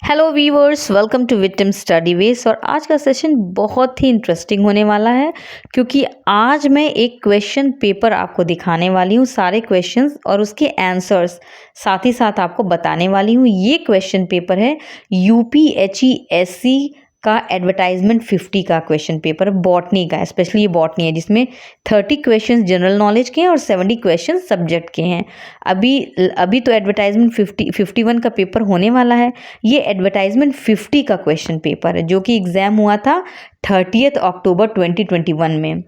Hello viewers, welcome to victim study ways. और आज का सेशन बहुत ही इंटरेस्टिंग होने वाला है क्योंकि आज मैं एक क्वेश्चन पेपर आपको दिखाने वाली हूँ, सारे क्वेश्चंस और उसके आंसर्स साथ ही साथ आपको बताने वाली हूँ। ये क्वेश्चन पेपर है यूपीएचईएससी का एडवर्टाइजमेंट 50 का क्वेश्चन पेपर, बॉटनी का, स्पेशली ये बॉटनी है जिसमें 30 क्वेश्चंस जनरल नॉलेज के हैं और 70 क्वेश्चंस सब्जेक्ट के हैं। अभी तो एडवर्टाइजमेंट 51 का पेपर होने वाला है। ये एडवर्टाइजमेंट 50 का क्वेश्चन पेपर है जो कि एग्ज़ाम हुआ था 30 अक्टूबर 2021 में।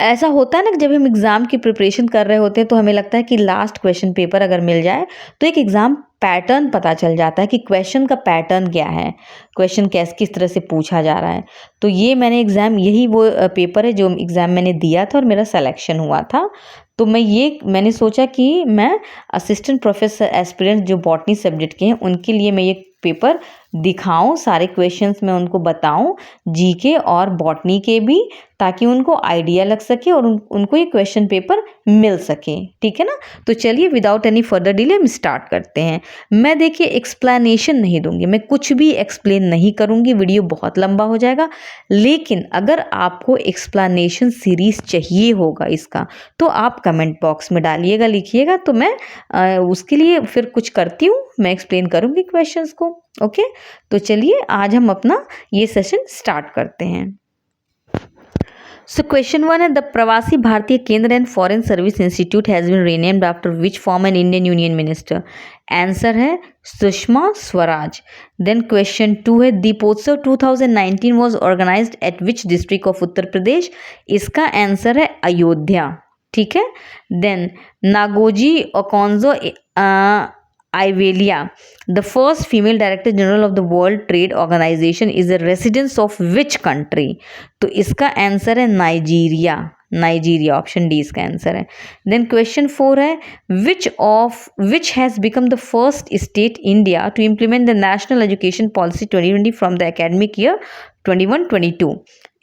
ऐसा होता है ना कि जब हम एग्ज़ाम की प्रिपरेशन कर रहे होते हैं तो हमें लगता है कि लास्ट क्वेश्चन पेपर अगर मिल जाए तो एक एग्ज़ाम पैटर्न पता चल जाता है कि क्वेश्चन का पैटर्न क्या है, क्वेश्चन किस तरह से पूछा जा रहा है। तो ये यही वो पेपर है जो एग्ज़ाम मैंने दिया था और मेरा सिलेक्शन हुआ था। तो मैंने सोचा कि मैं असिस्टेंट प्रोफेसर एस्पिरेंट जो बॉटनी सब्जेक्ट के हैं उनके लिए मैं ये पेपर दिखाऊं, सारे क्वेश्चंस मैं उनको बताऊं, जीके और बॉटनी के भी, ताकि उनको आइडिया लग सके और उनको ये क्वेश्चन पेपर मिल सके। ठीक है ना। तो चलिए विदाउट एनी फर्दर डिले हम स्टार्ट करते हैं। मैं देखिए एक्सप्लेनेशन नहीं दूंगी, मैं कुछ भी एक्सप्लेन नहीं करूंगी, वीडियो बहुत लंबा हो जाएगा। लेकिन अगर आपको एक्सप्लेनेशन सीरीज चाहिए होगा इसका तो आप कमेंट बॉक्स में डालिएगा, लिखिएगा, तो मैं उसके लिए फिर कुछ करती हूँ, मैं एक्सप्लेन करूँगी क्वेश्चंस को। ओके, तो चलिए आज हम अपना ये सेशन स्टार्ट करते हैं। So question 1 है, the Pravasi Bharatiya Kendra and foreign service institute has been renamed after which former Indian union minister. Answer है सुषमा स्वराज। देन क्वेश्चन 2 है, Deepotsav 2019 was organised at which district of Uttar Pradesh. इसका आंसर है अयोध्या। ठीक है। Then Ngozi Okonjo Ivelia, the first female director general of the World Trade Organization, is a resident of which country? तो इसका answer है Nigeria. Nigeria, option D इसका answer है। Then question 4 है, which has become the first state India to implement the national education policy 2020 from the academic year 21-22।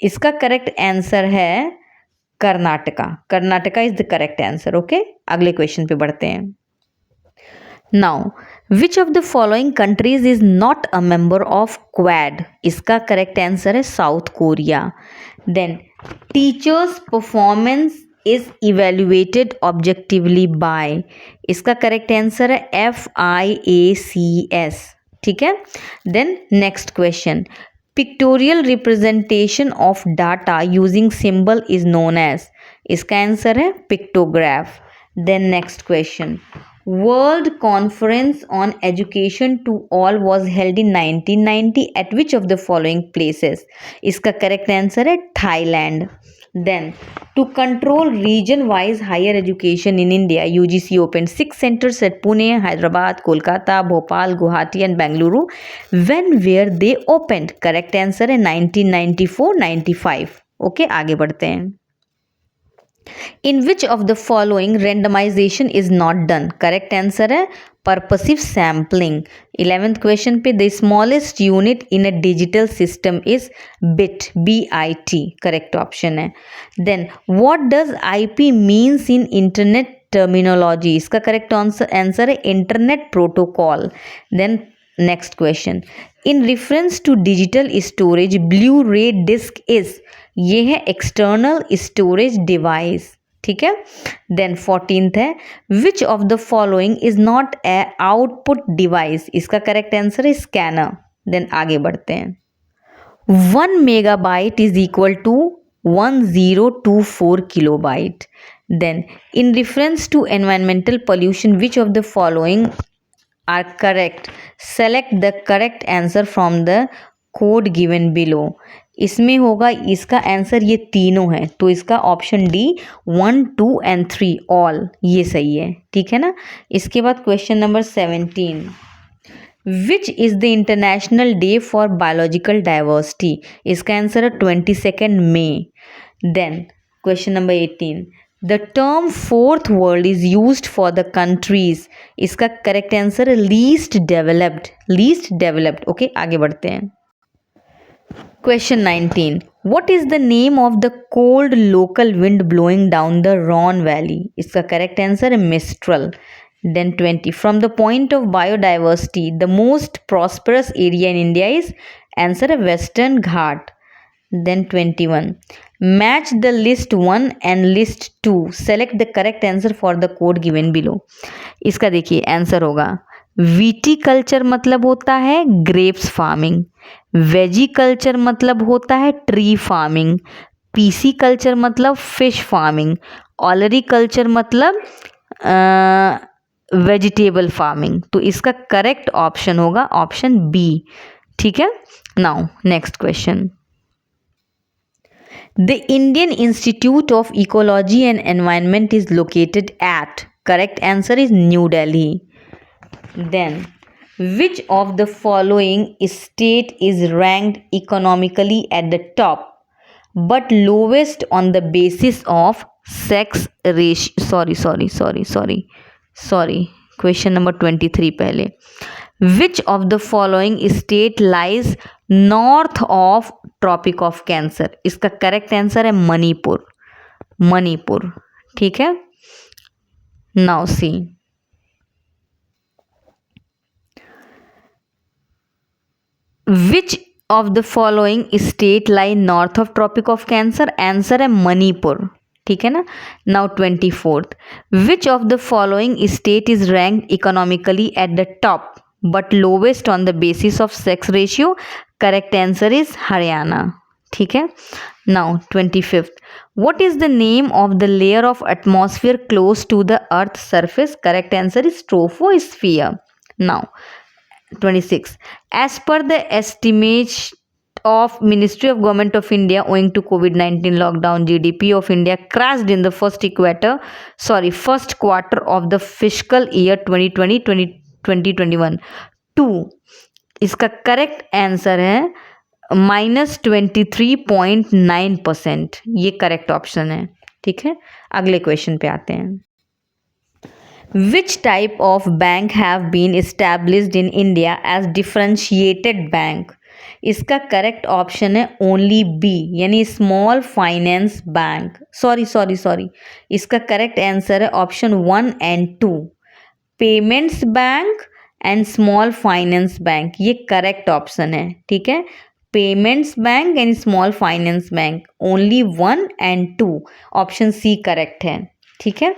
इसका correct answer है Karnataka. Karnataka is the correct answer. Okay, अगले question पे बढ़ते हैं। Now, which of the following countries is not a member of Quad? इसका correct answer है South Korea. Then, teachers' performance is evaluated objectively by. इसका correct answer है FIACS. ठीक है. Then, next question. Pictorial representation of data using symbol is known as. इसका answer है pictograph. Then, next question. World Conference on Education to All was held in 1990 at which of the following places? इसका correct answer है Thailand. Then, to control region-wise higher education in India, UGC opened 6 centers at Pune, Hyderabad, Kolkata, Bhopal, Guwahati and Bengaluru. When were they opened? Correct answer है 1994-95. Okay, आगे बढ़ते हैं। In which of the following randomization is not done? Correct answer है purposive sampling. 11th question पे the smallest unit in a digital system is bit. BIT. Correct option है. Then what does IP means in internet terminology? इसका correct answer है internet protocol. Then next question. In reference to digital storage, Blu-ray disc is, ये है external storage device. ठीक है। Then 14th है, which of the following is not a output device. इसका correct answer है scanner. Then आगे बढ़ते हैं। 1 megabyte is equal to 1024 kilobyte. Then in reference to environmental pollution, which of the following are correct? Select the correct answer from the code given below. इसमें होगा, इसका answer ये तीनों है, तो इसका ऑप्शन डी 1, 2 and 3 ऑल, ये सही है। ठीक है ना। इसके बाद question number 17, which is the international day for biological diversity. इसका आंसर है 22 मई। Then question number 18, the term fourth world is used for the countries. इसका करेक्ट आंसर है least developed. Least developed. Okay, आगे बढ़ते हैं। Question 19. What is the name of the cold local wind blowing down the Rhone Valley? इसका correct answer है Mistral. Then 20. From the point of biodiversity, the most prosperous area in India is answer है Western Ghat. Then 21. Match the list 1 and list 2. Select the correct answer for the code given below. इसका देखिए answer होगा viticulture मतलब होता है grapes farming, वेजिकल्चर मतलब होता है ट्री फार्मिंग, पीसी कल्चर मतलब फिश फार्मिंग, ऑलरिकल्चर मतलब वेजिटेबल फार्मिंग। तो इसका करेक्ट ऑप्शन होगा ऑप्शन बी। ठीक है, now next question. The Indian Institute of Ecology and Environment is located at, correct answer is New Delhi. Then which of the following state is ranked economically at the top but lowest on the basis of sex ratio? Sorry, question number 23 पहले। Which of the following state lies north of Tropic of Cancer? इसका correct answer है मणिपुर। ठीक है, now see which of the following state lie north of Tropic of Cancer, answer है मणिपुर। ठीक है ना, now 24th, which of the following state is ranked economically at the top but lowest on the basis of sex ratio, correct answer is Haryana. ठीक है, now 25th, what is the name of the layer of atmosphere close to the earth surface, correct answer is troposphere। now 26, as per the estimate of Ministry of Government of India, owing to COVID-19 lockdown, GDP of India crashed in the first quarter of the fiscal year 2020-2021 to, इसका correct answer है -23.9%। ये correct option है। ठीक है, अगले question पे आते हैं। Which type of bank have been established in India as differentiated bank? इसका करेक्ट ऑप्शन है ओनली बी, यानी स्मॉल फाइनेंस बैंक। सॉरी, इसका करेक्ट आंसर है option 1 and 2, payments bank and small finance bank. ये correct option है। ठीक है, payments bank and small finance bank, only 1 and 2, option C correct है। ठीक है,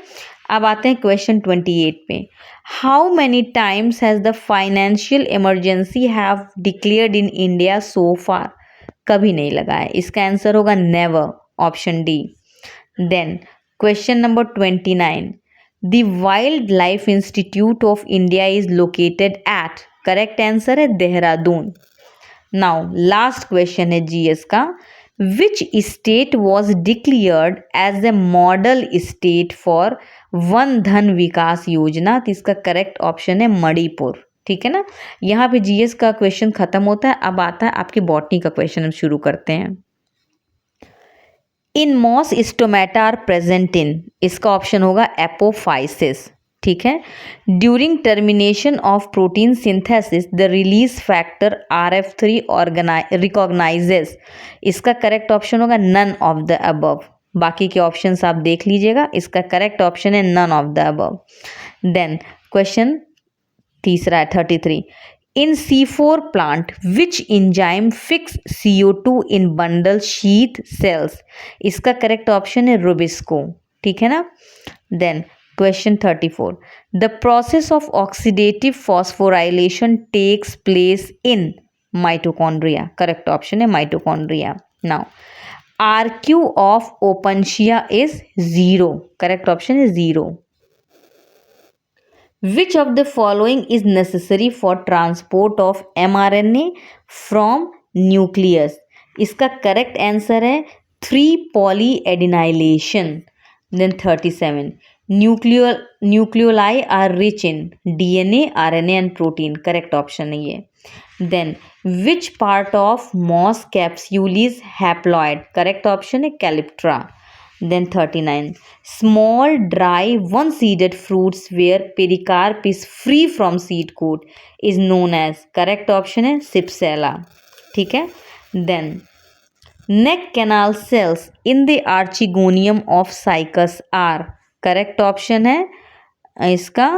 अब आते हैं क्वेश्चन 28 पे। How many times has the financial emergency have declared in India so far? कभी नहीं लगा है, इसका आंसर होगा never, option D. Then question number 29, the wildlife institute of India is located at, correct answer है Dehradun. Now last question है GS का, which state was declared as a model state for Van Dhan Vikas योजना? तो इसका correct option है मणिपुर। ठीक है ना, यहाँ पे जीएस का क्वेश्चन खत्म होता है, अब आता है आपकी बॉटनी का क्वेश्चन। हम शुरू करते हैं। In moss stomata are present in, इसका ऑप्शन होगा एपोफाइसिस। ठीक है, during termination of protein synthesis the release factor RF3 recognises, इसका करेक्ट ऑप्शन होगा नन ऑफ द अबव। बाकी के ऑप्शंस आप देख लीजिएगा, इसका करेक्ट ऑप्शन है none of the above. Then question तीसरा है 33, in C4 plant which enzyme fix CO2 in bundle sheath cells, इसका करेक्ट ऑप्शन है रुबिस्को। ठीक है ना। Then question 34, the process of oxidative phosphorylation takes place in mitochondria, correct option है mitochondria. Now RQ of Opuntia is 0, correct option is 0. Which of the following is necessary for transport of mRNA from nucleus? इसका correct answer है 3 polyadenylation. Then 37, nucleoli are rich in DNA, RNA and protein, correct option है ये। Then which part of moss capsule is haploid, correct option है calyptra. Then 39, small dry one seeded fruits where pericarp is free from seed coat is known as, correct option है Cypsela. ठीक है। Then neck canal cells in the archegonium of cycas are, correct option है इसका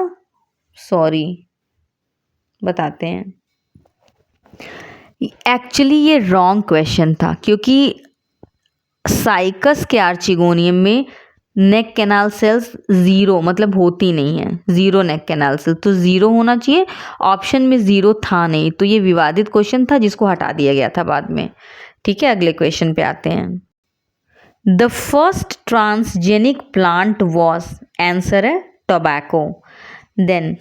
sorry, बताते हैं। Actually ये wrong question था, क्योंकि साइकस के आर्चिगोनियम में नेक कैनाल सेल्स ज़ीरो मतलब होती नहीं है, ज़ीरो नेक कैनाल सेल्स, तो ज़ीरो होना चाहिए। ऑप्शन में ज़ीरो था नहीं, तो ये विवादित क्वेश्चन था जिसको हटा दिया गया था बाद में। ठीक है, अगले क्वेश्चन पे आते हैं। The first transgenic plant was, answer है tobacco. Then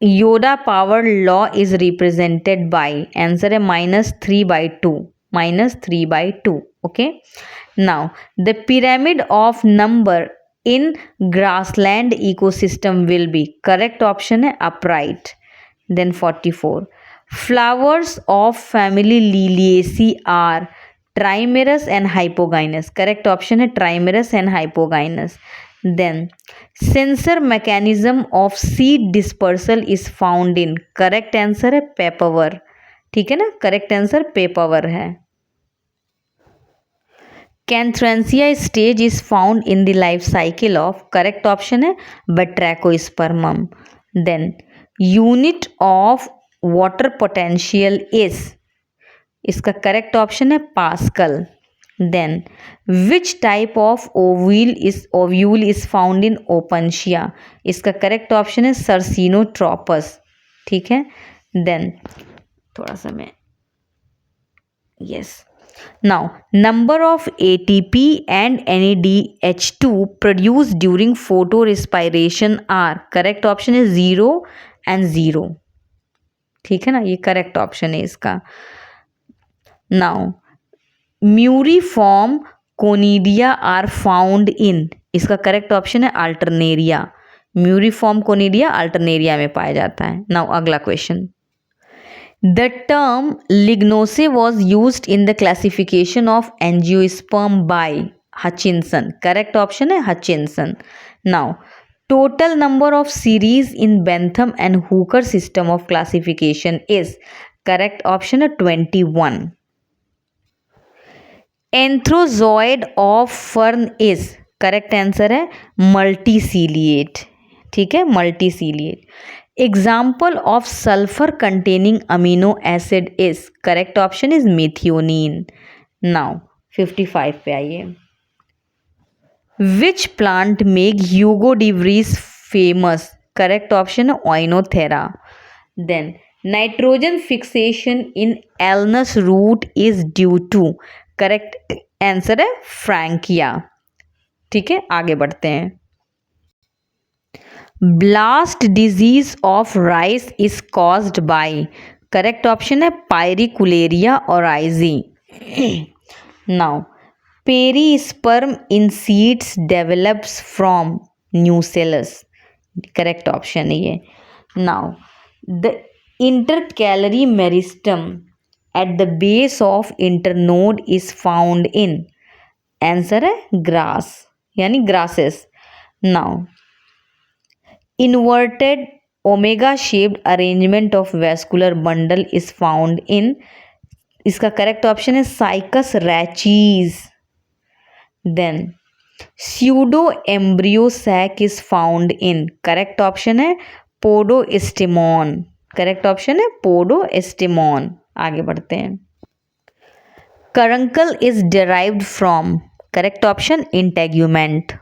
Yoda power law is represented by, answer है -3/2, -3/2। Okay, now the pyramid of number in grassland ecosystem will be, correct option है upright। then 44, flowers of family Liliaceae are trimerous and hypogynous, correct option है trimerous and hypogynous। then sensor mechanism of seed dispersal is found in, correct answer है papaver। ठीक है ना, correct answer papaver है। Cantrancia stage is found in the life cycle of, correct option है Batrachospermum। then unit of water potential is, इसका correct option है Pascal। then which type of ovule is found in Opuntia, इसका correct option है Sarcinotropus। ठीक है, then थोड़ा सा मैं, yes, now number of ATP and NADH2 produced during photorespiration are, correct option is 0 and 0। ठीक है ना, ये correct option है इसका। now muriform conidia are found in, इसका करेक्ट ऑप्शन है अल्टरनेरिया। म्यूरिफॉर्म कोनिडिया अल्टरनेरिया में पाया जाता है। नाउ अगला question, the term lignose was used in the classification of angiosperm by Hutchinson, correct option है Hutchinson। now total number of series in Bentham and Hooker system of classification is, correct option है 21। Antherozoid of fern is, correct answer है multiciliate. ठीक है, multiciliate. Example of sulphur containing amino acid is, correct option is methionine. Now 55 पे आइए। Which plant make Hugo de Vries famous, correct option है Oenothera. Then nitrogen fixation in Alnus root is due to, correct answer है Frankia. ठीक है, आगे बढ़ते हैं। Blast disease of rice is caused by, correct option है Pyricularia oryzae. Now perisperm in seeds develops from nucellus, correct option है ये। Now the intercalary meristem at the base of internode is found in, answer है grass यानी grasses। now inverted omega shaped arrangement of vascular bundle is found in, इसका correct option है Cycas rachis। then pseudo embryo sac is found in, correct option है Podostemon, correct option है Podostemon। आगे बढ़ते हैं। Caruncle is derived from, correct option integument.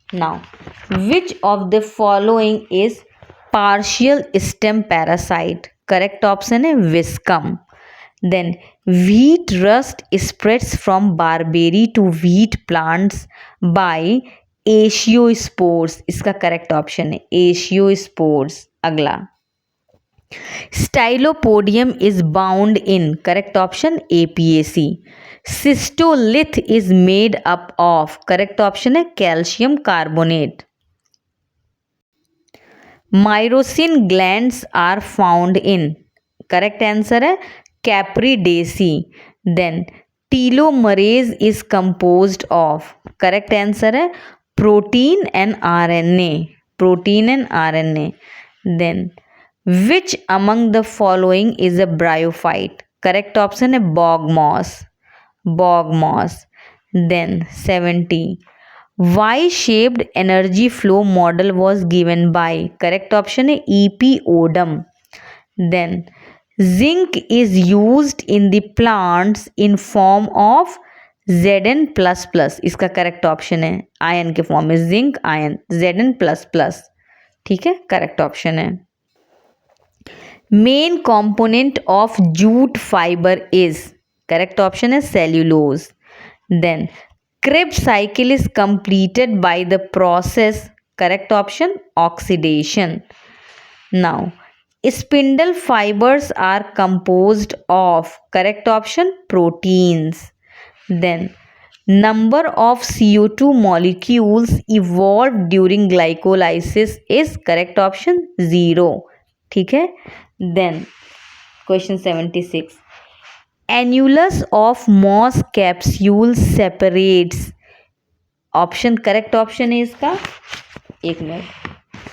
Now which of the following is partial stem parasite, correct option है Viscum. Then wheat rust spreads from barberry to wheat plants by aeciospores, इसका correct option है aeciospores. अगला stylopodium is bound in, correct option APAC। Cystolith is made up of, correct option है calcium carbonate. Myrosin glands are found in, correct answer है Capparidaceae. देन telomerase is composed of, correct answer है protein and RNA, protein and RNA। Then which among the following is a bryophyte, correct option है bog moss, bog moss। then 70, Y shaped energy flow model was given by, correct option है E.P. Odum. Then zinc is used in the plants in form of Zn++, इसका correct option है ion के फॉर्म में, zinc ion Zn++, ठीक है, correct option है। Main component of jute fibre is, correct option है सेल्यूलोज। देन Krebs cycle is completed by the process, correct option oxidation. Now spindle fibers are composed of, correct option proteins. Then number of CO2 molecules evolved during glycolysis is, correct option 0, ठीक है। Then question 76, annulus of moss capsule separates, option correct option है इसका, एक minute,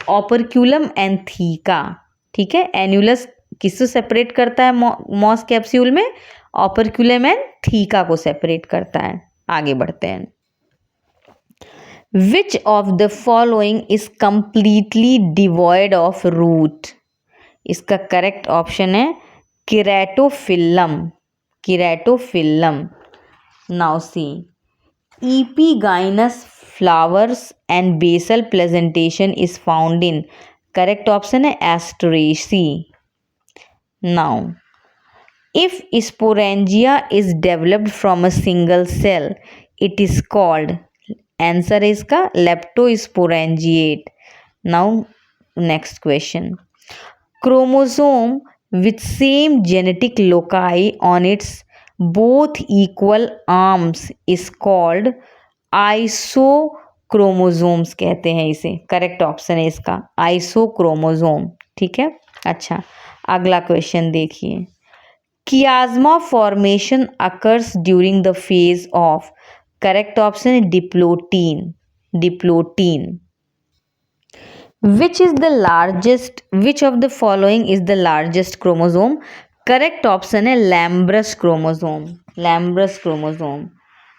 operculum and theca, ठीक है। Annulus किससे separate करता है मॉस कैप्सूल में, ऑपरक्यूलम एंड थीका को सेपरेट करता है। आगे बढ़ते हैं। Which of the following is completely devoid of root, इसका करेक्ट ऑप्शन है Ceratophyllum, Ceratophyllum. Now C, epigynous flowers and basal presentation is found in, correct option है Asteraceae. Now if sporangia is developed from a single cell, it is called, answer है इसका leptosporangiate. Now next question, chromosome with same genetic loci on its both equal arms is called आइसोक्रोमोसोम्स, कहते हैं इसे, correct option है इसका आइसोक्रोमोसोम, ठीक है। अच्छा, अगला क्वेश्चन देखिए, chiasma formation occurs during the phase of, correct option है diplotene, diplotene. Which is the largest, which of the following is the largest chromosome, correct option है लैम्ब्रस क्रोमोसोम, लैम्ब्रस क्रोमोसोम।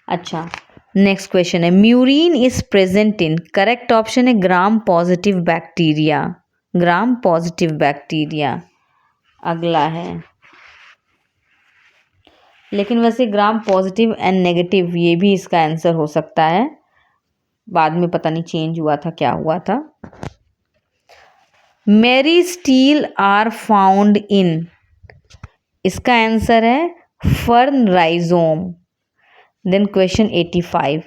अच्छा, नेक्स्ट क्वेश्चन है, murein is present in, correct option है gram positive bacteria, gram positive bacteria. अगला है, लेकिन वैसे gram positive and negative ये भी इसका आंसर हो सकता है, बाद में पता नहीं चेंज हुआ था, क्या हुआ था। मेरिस्टील आर फाउंड इन, इसका आंसर है fern rhizome. Then question 85,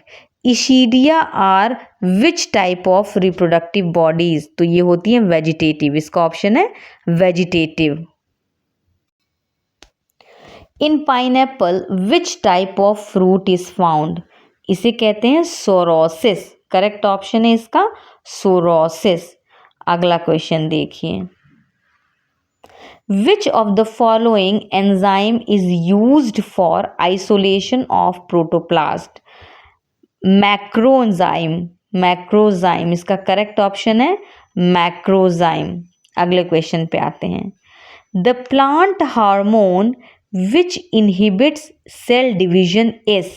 isidia are which type of reproductive bodies, तो ये होती है वेजिटेटिव, इसका ऑप्शन है vegetative. In pineapple which type of fruit is found, इसे कहते हैं सोरोसिस, करेक्ट ऑप्शन है इसका सोरोसिस। अगला क्वेश्चन देखिए, which of the following enzyme is used for isolation of protoplast, मैक्रोएंजाइम, मैक्रोजाइम, इसका करेक्ट ऑप्शन है मैक्रोजाइम। अगले क्वेश्चन पे आते हैं, the plant hormone which inhibits cell division is,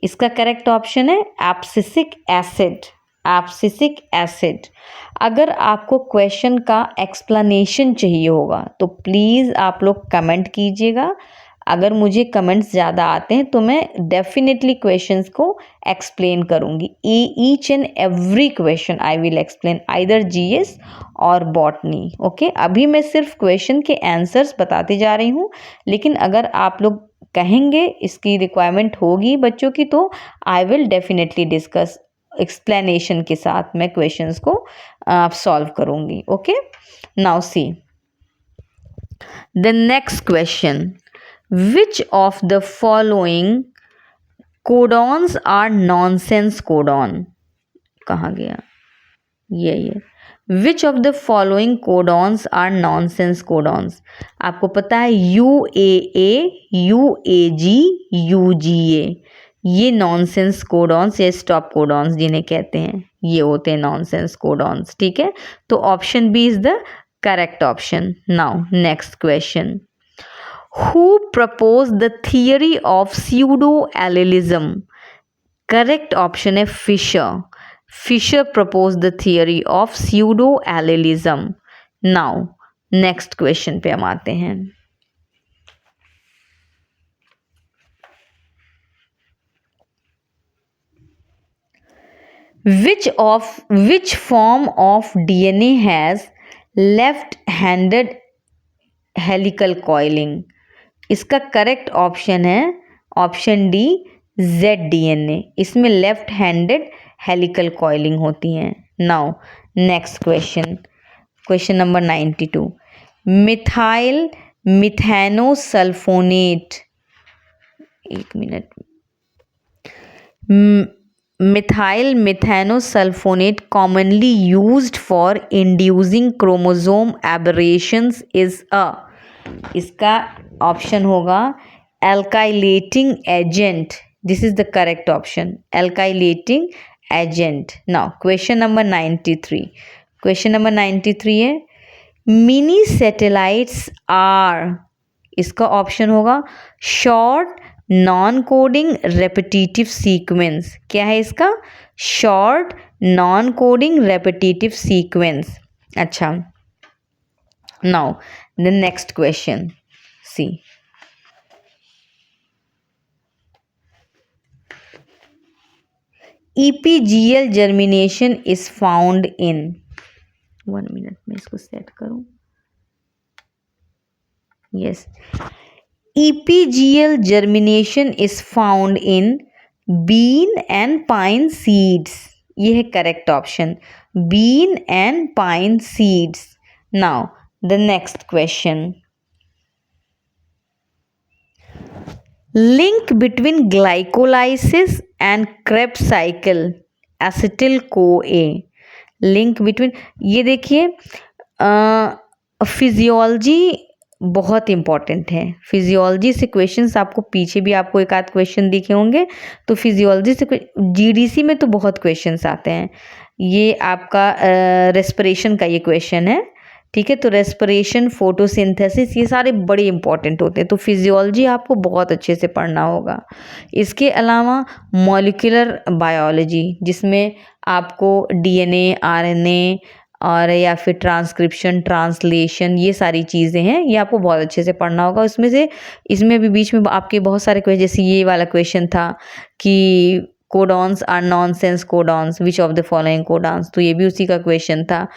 इसका करेक्ट ऑप्शन है एब्सिसिक एसिड, एब्सिसिक एसिड। अगर आपको क्वेश्चन का एक्सप्लेनेशन चाहिए होगा तो प्लीज़ आप लोग कमेंट कीजिएगा, अगर मुझे कमेंट्स ज़्यादा आते हैं तो मैं डेफिनेटली क्वेश्चंस को एक्सप्लेन करूँगी, each and every question I will explain, either GS और बॉटनी, ओके। अभी मैं सिर्फ क्वेश्चन के आंसर्स बताते जा रही हूँ, लेकिन अगर आप लोग कहेंगे इसकी रिक्वायरमेंट होगी बच्चों की तो आई विल डेफिनेटली डिस्कस, एक्सप्लेनेशन के साथ मैं क्वेश्चंस को सॉल्व करूँगी, okay. Now see the next question, which of the following codons are nonsense codon, कहाँ गया ये which of the following codons are nonsense codons, आपको पता है UAA, UAG, UGA, ये नॉनसेंस कोडॉन्स या स्टॉप कोडॉन्स जिन्हें कहते हैं, ये होते हैं नॉनसेंस कोडॉन्स, ठीक है। तो option B is the correct option. Now next question, who proposed the theory of pseudo-allelism, correct option है Fisher. Fisher propose the theory of pseudo allelism. Now next question पे हम आते हैं। Which form of DNA has left-handed helical coiling? इसका correct option है option D ZDNA। इसमें left handed helical coiling होती हैं। Now next question number 92। Methyl methanesulfonate, एक minute, methyl methanesulfonate commonly used for inducing chromosome aberrations is a, इसका option होगा alkylating agent। This is the correct option, alkylating agent। Now question number 93। Question number 93 है mini satellites are, इसका option होगा short non coding repetitive sequence. क्या है इसका? Short non coding repetitive sequence. अच्छा, now the next question C. EPGL germination is found in, 1 minute में इसको set करूं। Yes, EPGL germination is found in bean and pine seeds। ये है correct option, bean and pine seeds। Now the next question. Link between glycolysis and Krebs cycle acetyl CoA। Link between, ये देखिए physiology बहुत important है। Physiology से questions आपको पीछे भी आपको एक आध क्वेश्चन दिखे होंगे, तो फिजियोलॉजी से GDC में तो बहुत क्वेश्चंस आते हैं। ये आपका रेस्पिरेशन का ये क्वेश्चन है, ठीक है। तो रेस्पिरेशन, फोटोसिंथेसिस, ये सारे बड़े इंपॉर्टेंट होते हैं, तो फिजियोलॉजी आपको बहुत अच्छे से पढ़ना होगा। इसके अलावा मॉलिक्यूलर बायोलॉजी, जिसमें आपको DNA, RNA और या फिर ट्रांसक्रिप्शन, ट्रांसलेशन, ये सारी चीज़ें हैं, ये आपको बहुत अच्छे से पढ़ना होगा। इसमें भी बीच में आपके बहुत सारे क्वेश्चन, जैसे ये वाला क्वेश्चन था कि codons are nonsense codons, which of the following codons, तो ये भी उसी का क्वेश्चन था।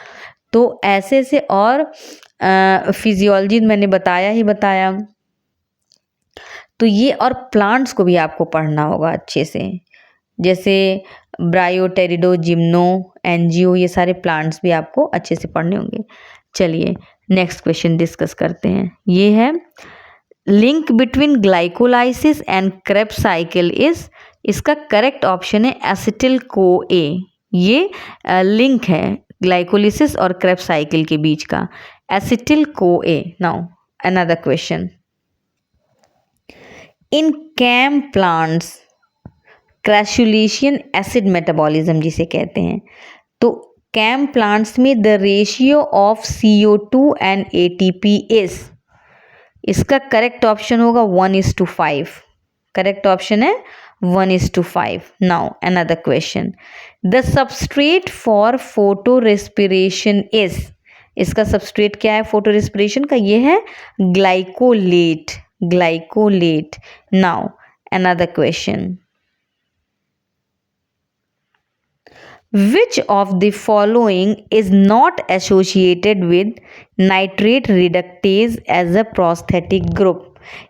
तो ऐसे से और फिजियोलॉजी मैंने बताया। तो ये और प्लांट्स को भी आपको पढ़ना होगा अच्छे से, जैसे ब्रायोटेरिडो, जिम्नो, एंजियो, ये सारे प्लांट्स भी आपको अच्छे से पढ़ने होंगे। चलिए नेक्स्ट क्वेश्चन डिस्कस करते हैं। ये है link between glycolysis and Krebs cycle is, इसका करेक्ट ऑप्शन है एसिटिल CoA। ये लिंक है ग्लाइकोलिसिस और क्रेब्स साइकिल के बीच का, acetyl CoA। Now another question. In CAM plants Crassulacean acid metabolism जिसे कहते हैं, तो कैम प्लांट्स में the ratio of CO2 and ATP is, इसका करेक्ट ऑप्शन होगा 1:5। करेक्ट ऑप्शन है 1:5। Now another question. The substrate for photorespiration is, इसका substrate क्या है फोटो रेस्पिरेशन का? ये है glycolate. Glycolate. Now another question. Which of the following is not associated with nitrate reductase as a prosthetic group?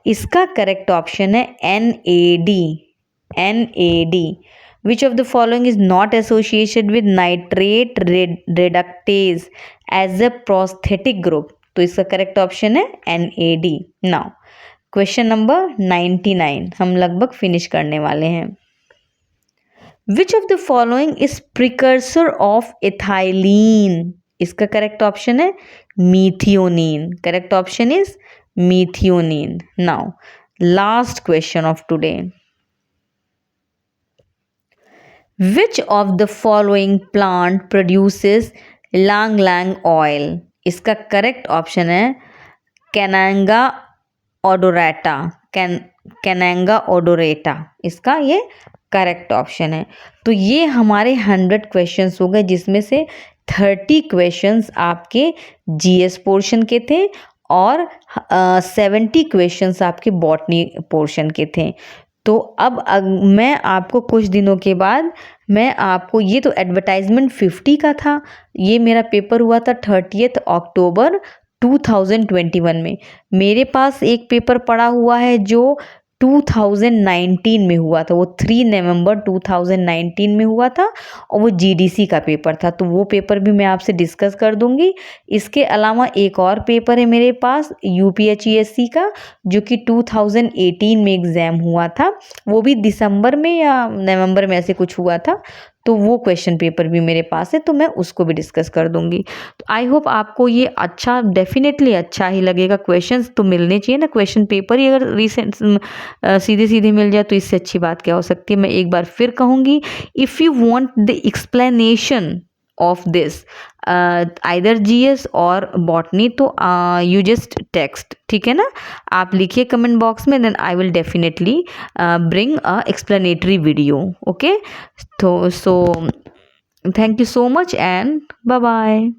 इसका correct option है NAD। NAD। Which of the following is not associated with nitrate reductase as a prosthetic group? तो इसका correct option है NAD। Now question number 99, हम लगभग finish करने वाले हैं। Which of the following is precursor of ethylene? इसका correct option है मीथियोनिन। Correct option is मीथियोनिन। Now last question of today. Which of the following plant produces lang lang oil? इसका correct option है कैनांगा ओडोरेटा। कैनांगा ओडोरेटा, इसका ये करेक्ट ऑप्शन है। तो ये हमारे 100 क्वेश्चंस हो गए, जिसमें से 30 क्वेश्चंस आपके जीएस पोर्शन के थे और 70 क्वेश्चंस आपके बॉटनी पोर्शन के थे। तो अब मैं आपको कुछ दिनों के बाद मैं आपको, ये तो एडवर्टाइजमेंट 50 का था, ये मेरा पेपर हुआ था 30 अक्टूबर 2021 में। मेरे पास एक पेपर पड़ा हुआ है जो 2019 में हुआ था, वो 3 नवंबर 2019 में हुआ था और वो जीडीसी का पेपर था, तो वो पेपर भी मैं आपसे डिस्कस कर दूंगी। इसके अलावा एक और पेपर है मेरे पास यूपीएचईएससी का, जो कि 2018 में एग्ज़ाम हुआ था, वो भी दिसंबर में या नवंबर में ऐसे कुछ हुआ था, तो वो क्वेश्चन पेपर भी मेरे पास है, तो मैं उसको भी डिस्कस कर दूंगी। तो आई होप आपको ये अच्छा, डेफिनेटली अच्छा ही लगेगा। क्वेश्चंस तो मिलने चाहिए ना, क्वेश्चन पेपर ही अगर रिसेंट सीधे सीधे मिल जाए तो इससे अच्छी बात क्या हो सकती है। मैं एक बार फिर कहूँगी, if you want the explanation of this either GS और बॉटनी, तो यू जस्ट टेक्स्ट, ठीक है ना, आप लिखिए कमेंट बॉक्स में, then I will definitely bring a explanatory video. Okay, तो so thank you so much and bye bye.